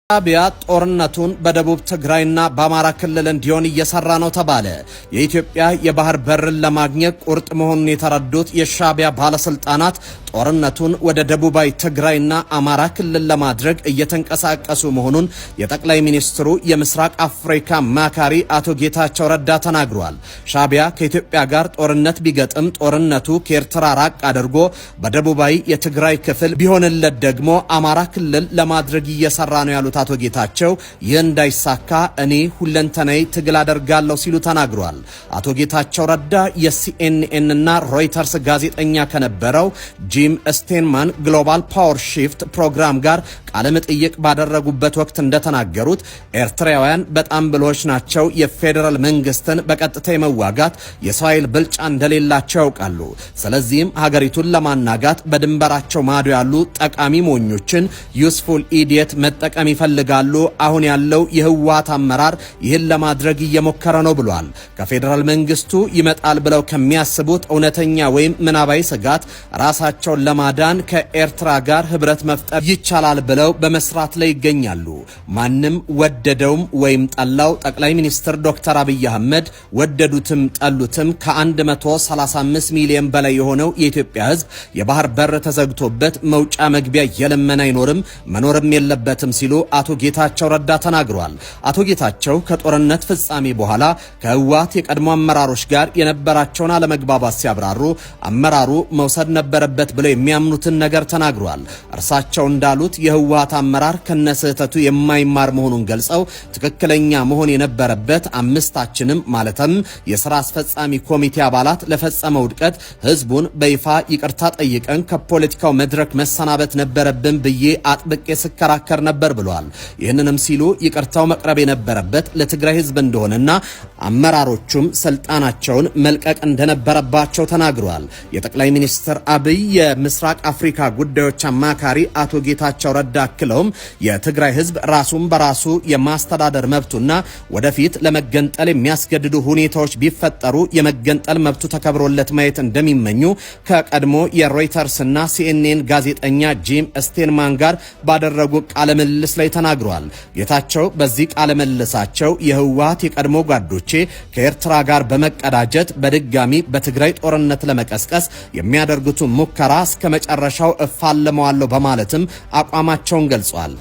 ሻዕቢያ ጦርነቱን በደቡብ ትግራይና በአማራ ክልል እንዲሆን እየሰራ ነው ተባለ። የኢትዮጵያ የባህር በርን ለማግኘት ቁርጥ መሆኑን የተረዱት የሻዕቢያ ባለስልጣናት ጦርነቱን ወደ ደቡባዊ ትግራይና አማራ ክልል ለማድረግ እየተንቀሳቀሱ መሆኑን የጠቅላይ ሚኒስትሩ የምስራቅ አፍሪካ አማካሪ አቶ ጌታቸው ረዳ ተናግረዋል። ሻዕቢያ ከኢትዮጵያ ጋር ጦርነት ቢገጥም ጦርነቱ ከኤርትራ ራቅ አድርጎ በደቡባዊ የትግራይ ክፍል ቢሆንለት ደግሞ አማራ ክልል ለማድረግ እየሰራ ነው ያሉት አቶ ጌታቸው ይህ እንዳይሳካ እኔ ሁለንተናዊ ትግል አደርጋለሁ ሲሉ ተናግረዋል። አቶ ጌታቸው ረዳ የሲኤንኤን እና ሮይተርስ ጋዜጠኛ ከነበረው ጂም ስቴንማን ግሎባል ፓወር ሺፍት ፕሮግራም ጋር ቃለ መጠይቅ ባደረጉበት ወቅት እንደተናገሩት ኤርትራውያን በጣም ብሎች ናቸው። የፌደራል መንግስትን በቀጥታ የመዋጋት የሰው ኃይል ብልጫ እንደሌላቸው ያውቃሉ። ስለዚህም ሀገሪቱን ለማናጋት በድንበራቸው ማዶ ያሉ ጠቃሚ ሞኞችን ዩስፉል ኢዲየት መጠቀም ይፈልጋሉ። አሁን ያለው የህወሓት አመራር ይህን ለማድረግ እየሞከረ ነው ብሏል። ከፌደራል መንግስቱ ይመጣል ብለው ከሚያስቡት እውነተኛ ወይም ምናባዊ ስጋት ራሳቸውን ለማዳን ከኤርትራ ጋር ህብረት መፍጠር ይቻላል ብለው በመስራት ላይ ይገኛሉ። ማንም ወደደውም ወይም ጠላው ጠቅላይ ሚኒስትር ዶክተር አብይ አህመድ ወደዱትም ጠሉትም ከ135 ሚሊዮን በላይ የሆነው የኢትዮጵያ ህዝብ የባህር በር ተዘግቶበት መውጫ መግቢያ የለመን አይኖርም መኖርም የለበትም ሲሉ አቶ ጌታቸው ረዳ ተናግረዋል። አቶ ጌታቸው ከጦርነት ፍጻሜ በኋላ ከህወሓት የቀድሞ አመራሮች ጋር የነበራቸውን አለመግባባት ሲያብራሩ አመራሩ መውሰድ ነበረበት ብለው የሚያምኑትን ነገር ተናግረዋል። እርሳቸው እንዳሉት የህወሓት አመራር ከነስህተቱ የማይማር መሆኑን ገልጸው ትክክለኛ መሆን የነበረበት አምስታችንም ማለትም የሥራ አስፈጻሚ ኮሚቴ አባላት ለፈጸመው ውድቀት ህዝቡን በይፋ ይቅርታ ጠይቀን ከፖለቲካው መድረክ መሰናበት ነበረብን ብዬ አጥብቄ ስከራከር ነበር ብለዋል። ይህንንም ሲሉ ይቅርታው መቅረብ የነበረበት ለትግራይ ህዝብ እንደሆነና አመራሮቹም ስልጣናቸውን መልቀቅ እንደነበረባቸው ተናግረዋል። የጠቅላይ ሚኒስትር አብይ የምስራቅ አፍሪካ ጉዳዮች አማካሪ አቶ ጌታቸው ረዳ አክለውም የትግራይ ህዝብ ራሱን በራሱ የማስተዳደር መብቱና ወደፊት ለመገንጠል የሚያስገድዱ ሁኔታዎች ቢፈጠሩ የመገንጠል መብቱ ተከብሮለት ማየት እንደሚመኙ ከቀድሞ የሮይተርስና ሲኤንኤን ጋዜጠኛ ጂም ስቴንማን ጋር ባደረጉ ቃለ ምልልስ ላይ ተናግረዋል። ጌታቸው በዚህ ቃለ ምልልሳቸው የህወሓት የቀድሞ ጓዶቼ ከኤርትራ ጋር በመቀዳጀት በድጋሚ በትግራይ ጦርነት ለመቀስቀስ የሚያደርጉትን ሙከራ እስከ መጨረሻው እፋለመዋለሁ በማለትም አቋማቸውን ገልጿል።